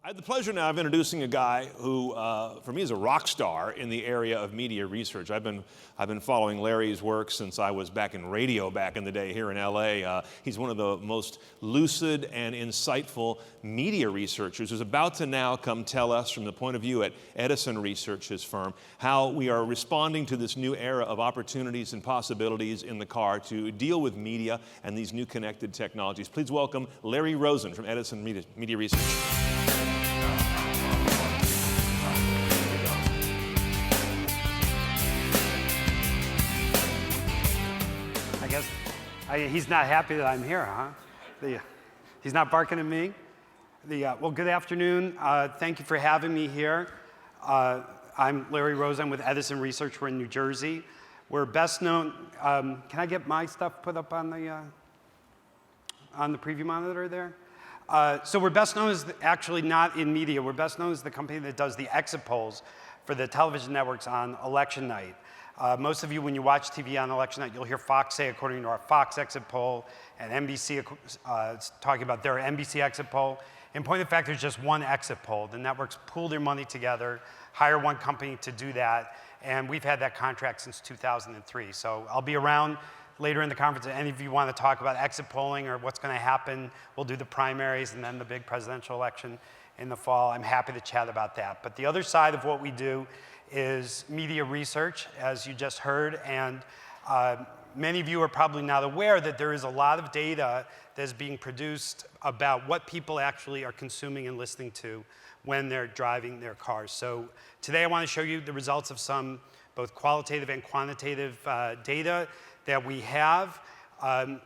I have the pleasure now of introducing a guy who, for me, is a rock star in the area of media research. I've been following Larry's work since I was back in radio back in the day here in LA. He's one of the most lucid and insightful media researchers who's about to now come tell us from the point of view at Edison Research, his firm, how we are responding to this new era of opportunities and possibilities in the car to deal with media and these new connected technologies. Please welcome Larry Rosin from Edison Media Research. He's not happy that I'm here, huh? He's not barking at me? Well, good afternoon. Thank you for having me here. I'm Larry Rosin with Edison Research. We're in New Jersey. We're best known, can I get my stuff put up on the preview monitor there? So we're best known as, actually not in media, we're best known as the company that does the exit polls for the television networks on election night. Most of you, when you watch TV on election night, you'll hear Fox say, according to our Fox exit poll, and NBC talking about their NBC exit poll. In point of fact, there's just one exit poll. The networks pool their money together, hire one company to do that, and we've had that contract since 2003. So I'll be around later in the conference if any of you want to talk about exit polling or what's going to happen. We'll do the primaries and then the big presidential election in the fall. I'm happy to chat about that. But the other side of what we do is media research, as you just heard, and many of you are probably not aware that there is a lot of data that is being produced about what people actually are consuming and listening to when they're driving their cars. So today I want to show you the results of some both qualitative and quantitative data that we have.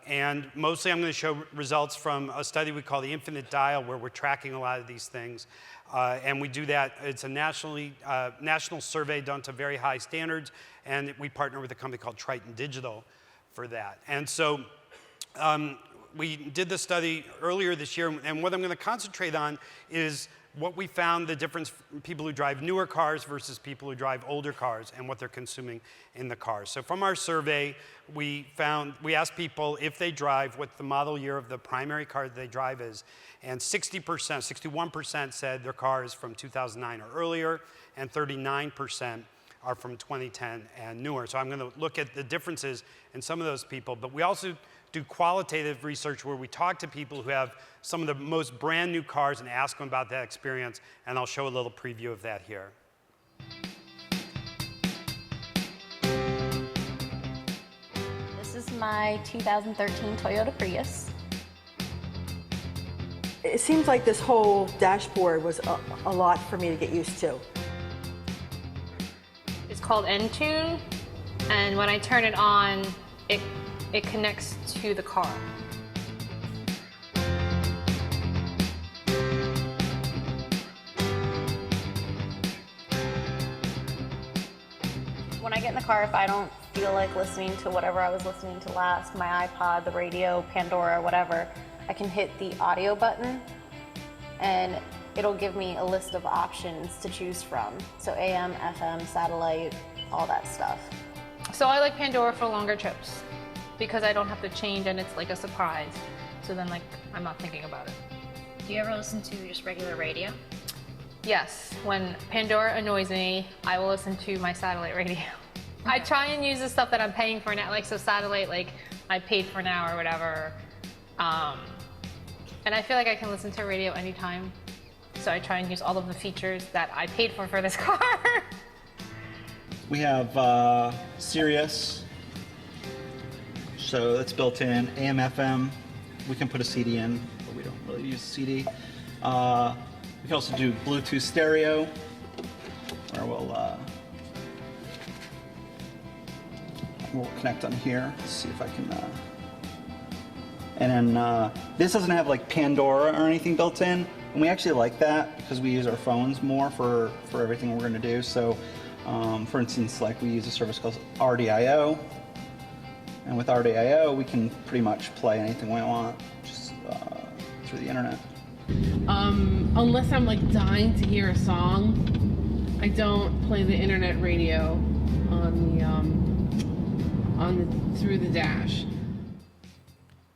And mostly I'm going to show results from a study we call the Infinite Dial, where we're tracking a lot of these things. And we do that, it's a national survey done to very high standards, and we partner with a company called Triton Digital for that. And so we did this study earlier this year, and what I'm going to concentrate on is what we found, the difference in people who drive newer cars versus people who drive older cars and what they're consuming in the car. So from our survey, we asked people if they drive, what the model year of the primary car that they drive is, and 61% said their car is from 2009 or earlier, and 39% are from 2010 and newer. So I'm going to look at the differences in some of those people, but we also do qualitative research where we talk to people who have some of the most brand new cars and ask them about that experience, and I'll show a little preview of that here. This is my 2013 Toyota Prius. It seems like this whole dashboard was a lot for me to get used to. It's called Entune, and when I turn it on, it connects to the car. When I get in the car, if I don't feel like listening to whatever I was listening to last, my iPod, the radio, Pandora, whatever, I can hit the audio button and it'll give me a list of options to choose from. So AM, FM, satellite, all that stuff. So I like Pandora for longer trips because I don't have to change and it's like a surprise. So then I'm not thinking about it. Do you ever listen to just regular radio? Yes, when Pandora annoys me, I will listen to my satellite radio. I try and use the stuff that I'm paying for now, like so satellite, like I paid for now or whatever. And I feel like I can listen to radio anytime. So I try and use all of the features that I paid for this car. We have Sirius, so that's built in, AM, FM. We can put a CD in, but we don't really use a CD. We can also do Bluetooth stereo, where we'll connect on here. Let's see if I can. And then this doesn't have like Pandora or anything built in, and we actually like that because we use our phones more for everything we're going to do. So, for instance, like we use a service called RDIO, and with RDIO we can pretty much play anything we want just through the internet. Unless I'm like dying to hear a song, I don't play the internet radio through the dash.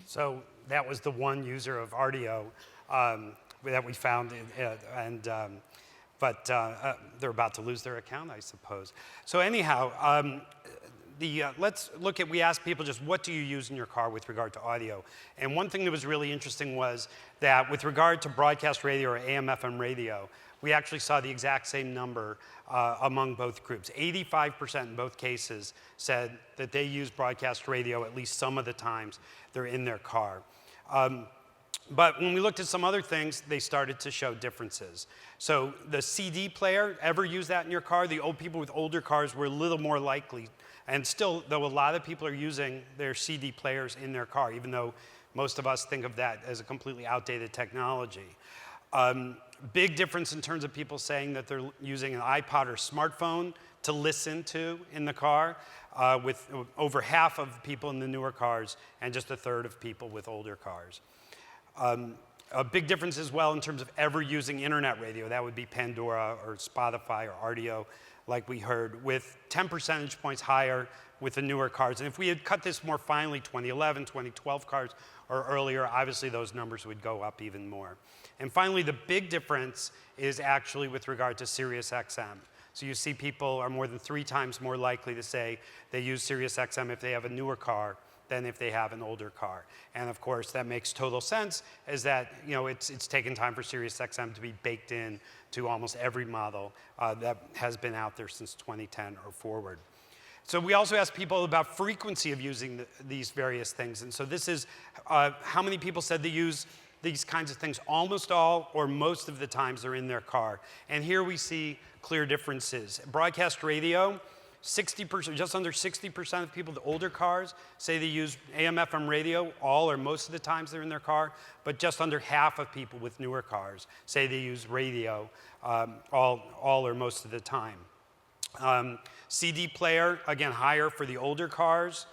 So that was the one user of RDIO. that we found, but they're about to lose their account, I suppose. So anyhow, let's look at, we asked people just what do you use in your car with regard to audio? And one thing that was really interesting was that with regard to broadcast radio or AM/FM radio, we actually saw the exact same number among both groups. 85% in both cases said that they use broadcast radio at least some of the times they're in their car. But when we looked at some other things, they started to show differences. So the CD player, ever use that in your car? The old people with older cars were a little more likely. And still, though, a lot of people are using their CD players in their car, even though most of us think of that as a completely outdated technology. Big difference in terms of people saying that they're using an iPod or smartphone to listen to in the car, with over half of people in the newer cars and just a third of people with older cars. A big difference as well in terms of ever using internet radio. That would be Pandora or Spotify or RDO, like we heard, with 10 percentage points higher with the newer cars. And if we had cut this more finely, 2011, 2012 cars or earlier, obviously those numbers would go up even more. And finally, the big difference is actually with regard to Sirius XM. So you see people are more than 3 times more likely to say they use Sirius XM if they have a newer car than if they have an older car. And of course, that makes total sense, is that it's taken time for Sirius XM to be baked in to almost every model that has been out there since 2010 or forward. So we also asked people about frequency of using these various things. And so this is how many people said they use these kinds of things almost all or most of the times they're in their car. And here we see clear differences. Broadcast radio, 60%, just under 60% of people with older cars say they use AM/FM radio all or most of the times they're in their car, but just under half of people with newer cars say they use radio all or most of the time. CD player, again, higher for the older cars.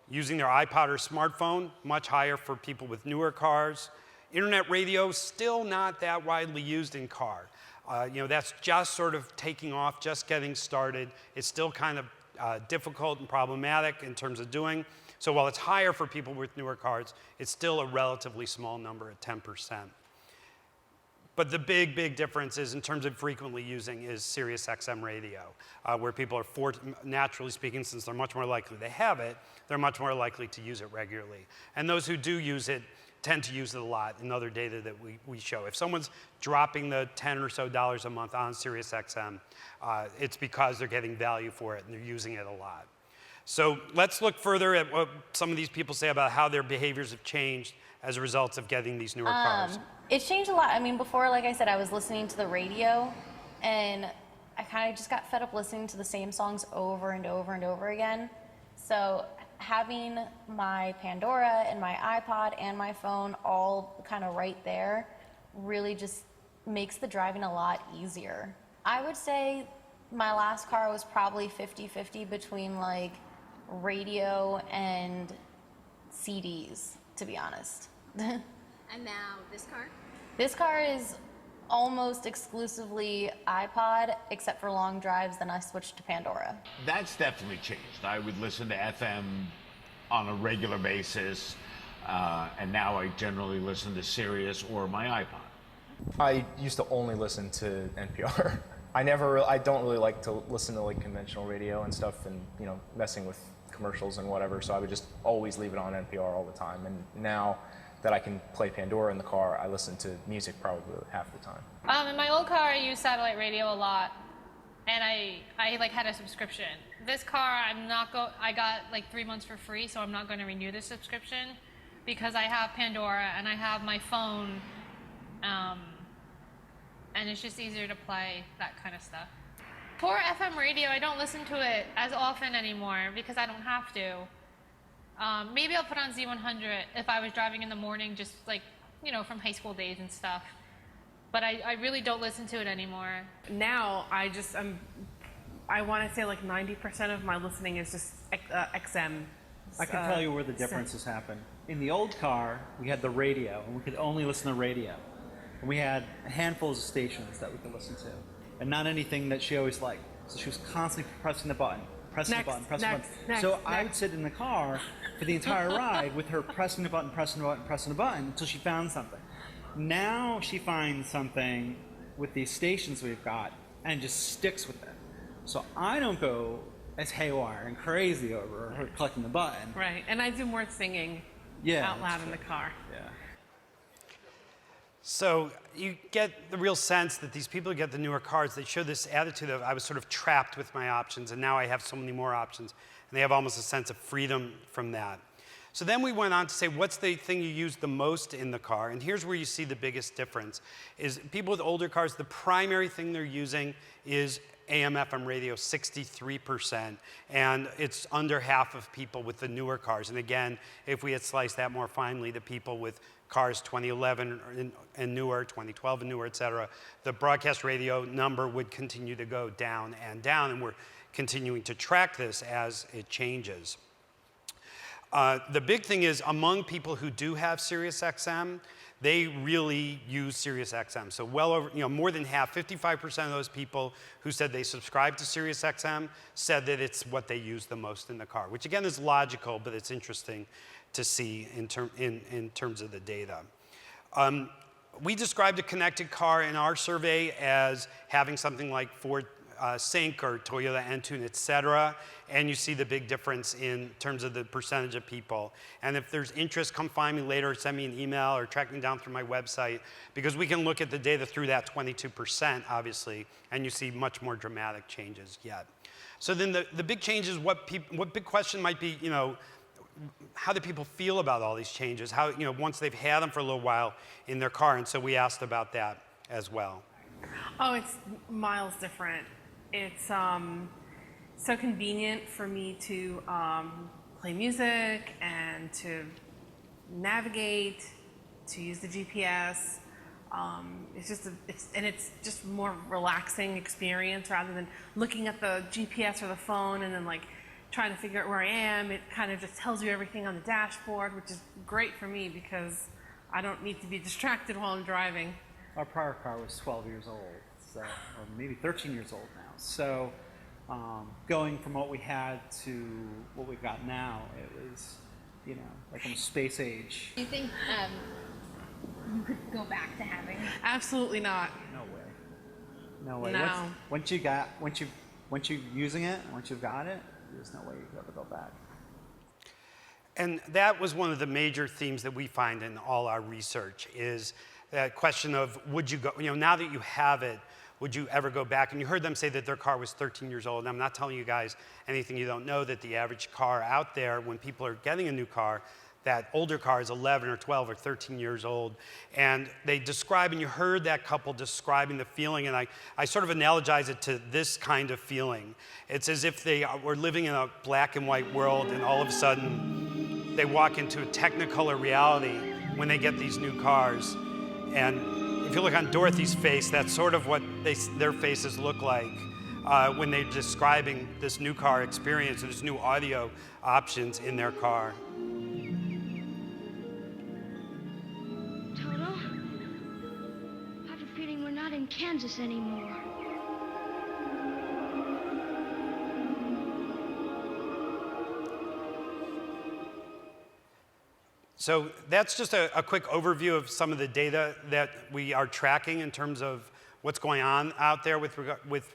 Using their iPod or smartphone, much higher for people with newer cars. Internet radio, still not that widely used in car. That's just sort of taking off, just getting started. It's still kind of difficult and problematic in terms of doing. So while it's higher for people with newer cars, it's still a relatively small number at 10%. But the big, big difference is in terms of frequently using is Sirius XM radio, where people are, naturally speaking, since they're much more likely to have it, they're much more likely to use it regularly. And those who do use it tend to use it a lot in other data that we show. If someone's dropping the $10 or so a month on Sirius XM, it's because they're getting value for it and they're using it a lot. So let's look further at what some of these people say about how their behaviors have changed as a result of getting these newer cars. It's changed a lot. I mean, before, like I said, I was listening to the radio, and I kind of just got fed up listening to the same songs over and over and over again. So having my Pandora and my iPod and my phone all kind of right there really just makes the driving a lot easier. I would say my last car was probably 50-50 between like radio and CDs, to be honest. And now this car? This car is almost exclusively iPod, except for long drives, then I switched to Pandora. That's definitely changed. I would listen to FM on a regular basis, and now I generally listen to Sirius or my iPod. I used to only listen to NPR. I don't really like to listen to like conventional radio and stuff, and messing with commercials and whatever, so I would just always leave it on NPR all the time. And now that I can play Pandora in the car, I listen to music probably half the time. In my old car, I used satellite radio a lot, and I like had a subscription. This car, I got like 3 months for free, so I'm not going to renew the subscription because I have Pandora and I have my phone, and it's just easier to play that kind of stuff. For FM radio, I don't listen to it as often anymore because I don't have to. Maybe I'll put on Z100 if I was driving in the morning, just like, from high school days and stuff. But I really don't listen to it anymore. Now, I want to say like 90% of my listening is just XM. I can tell you where the differences happen. In the old car, we had the radio, and we could only listen to radio. And we had handfuls of stations that we could listen to, and not anything that she always liked. So she was constantly pressing the button. Pressing the button. So I would sit in the car for the entire ride with her pressing the button until she found something. Now she finds something with these stations we've got and just sticks with it. So I don't go as haywire and crazy over her clicking the button. Right, and I do more singing out loud in the car. Yeah. So you get the real sense that these people who get the newer cars, they show this attitude of, I was sort of trapped with my options, and now I have so many more options. And they have almost a sense of freedom from that. So then we went on to say, what's the thing you use the most in the car? And here's where you see the biggest difference, is people with older cars, the primary thing they're using is AM/FM radio, 63%, and it's under half of people with the newer cars. And again, if we had sliced that more finely, the people with cars 2011 and newer, 2012 and newer, et cetera, the broadcast radio number would continue to go down, and we're continuing to track this as it changes. The big thing is, among people who do have SiriusXM, they really use SiriusXM. So well over, more than half, 55% of those people who said they subscribe to SiriusXM said that it's what they use the most in the car, which again is logical, but it's interesting to see in terms of the data. We described a connected car in our survey as having something like Ford Sync or Toyota Entune, et cetera, and you see the big difference in terms of the percentage of people. And if there's interest, come find me later, send me an email, or track me down through my website, because we can look at the data through that 22%, obviously, and you see much more dramatic changes yet. So then the big change is what big question might be, how do people feel about all these changes? How, once they've had them for a little while in their car, and so we asked about that as well. Oh, it's miles different. It's so convenient for me to play music and to navigate, to use the GPS. It's just more relaxing experience rather than looking at the GPS or the phone and then like trying to figure out where I am. It kind of just tells you everything on the dashboard, which is great for me because I don't need to be distracted while I'm driving. Our prior car was 12 years old, so, or maybe 13 years old now. So going from what we had to what we've got now, it was, like almost space age. Do you think you could go back to having? Absolutely not. No way. No way. No. Once you're using it, once you've got it, there's no way you could ever go back. And that was one of the major themes that we find in all our research, is that question of, would you go, now that you have it, would you ever go back? And you heard them say that their car was 13 years old. And I'm not telling you guys anything you don't know, that the average car out there, when people are getting a new car, that older car is 11 or 12 or 13 years old. And they describe, and you heard that couple describing the feeling, and I sort of analogize it to this kind of feeling. It's as if they were living in a black and white world, and all of a sudden they walk into a technicolor reality when they get these new cars. And if you look on Dorothy's face, that's sort of what their faces look like when they're describing this new car experience and this new audio options in their car. Toto, I have a feeling we're not in Kansas anymore. So that's just a quick overview of some of the data that we are tracking in terms of what's going on out there with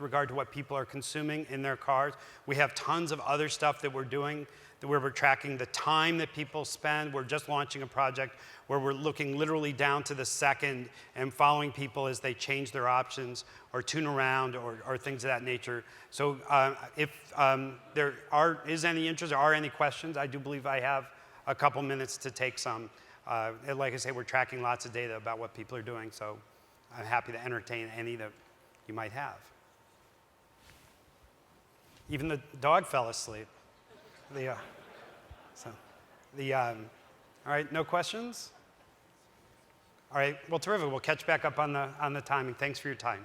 regard to what people are consuming in their cars. We have tons of other stuff that we're doing, where we're tracking the time that people spend. We're just launching a project where we're looking literally down to the second and following people as they change their options or tune around or things of that nature. So if there is any interest or are any questions, I do believe I have a couple minutes to take some. Like I say, we're tracking lots of data about what people are doing, so I'm happy to entertain any that you might have. Even the dog fell asleep. All right, no questions? All right, well, terrific. We'll catch back up on the timing. Thanks for your time.